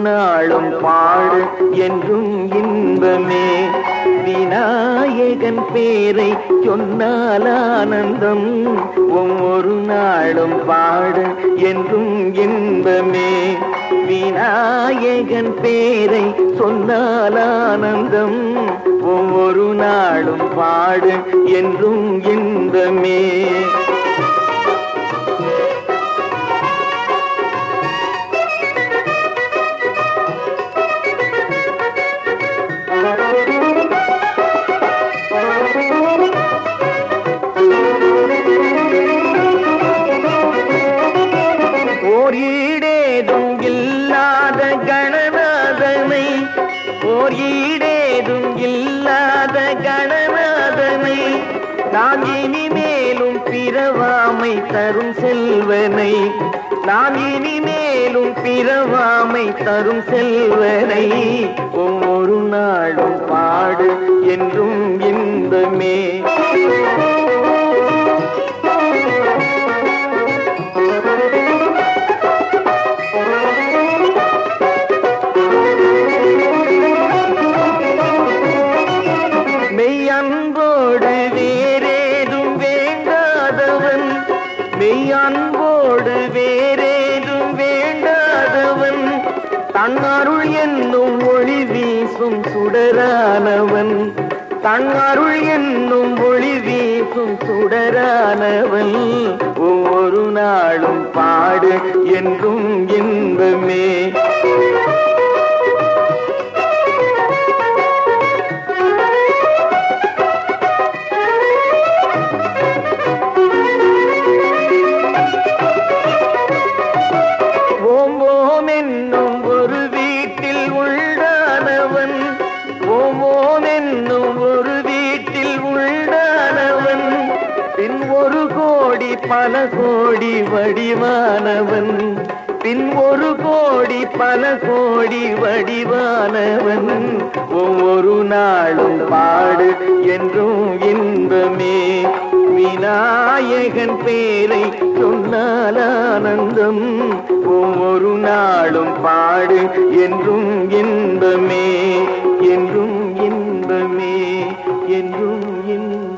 நாளும் பாடு என்றும் இன்பமே. விநாயகன் பேரை சொன்னால் ஆனந்தம், ஒவ்வொரு நாளும் பாடு என்றும் இன்பமே. விநாயகன் பேரை சொன்னால் ஆனந்தம், ஒவ்வொரு நாளும் பாடு என்றும் இன்பமே. ஓர் ஈடேதும் இல்லாத கணநாதனை, ஓர் ஈடேதும் இல்லாத கணநாதனை, நாம் இனிமேலும் பிறவாமை தரும் செல்வனை, நாம் இனிமேலும் பிறவாமை தரும் செல்வனை, ஒவ்வொரு நாளும் பாடு என்றும் இன்பமே. மெய்யன்போடு வேறேதும் வேண்டாதவன், மெய்யன்போடு வேறேதும் வேண்டாதவன், தன் அருள் என்னும் ஒளி வீசும் சுடரானவன், தன் அருள் என்னும் ஒளி வீசும் சுடரானவன், ஒவ்வொரு நாளும் பாடு என்றும் இன்பமே. ஓம் ஓம் என்னும் ஒரு வீட்டில் உள்ளானவன், ஓம் ஓம் என்னும் ஒரு வீட்டில் உள்ளானவன், பின் ஒரு கோடி பல கோடி வடிவானவன், பின் ஒரு கோடி பல கோடி வடிவானவன், ஒவ்வொரு நாளும் பாடு என்றும் இன்பமே. விநாயகன் பேரை சொன்னால் ஆனந்தம், ஒவ்வொரு நாளும் பாடு என்றும் இன்பமே, என்றும் இன்பமே, என்றும் இன்பமே.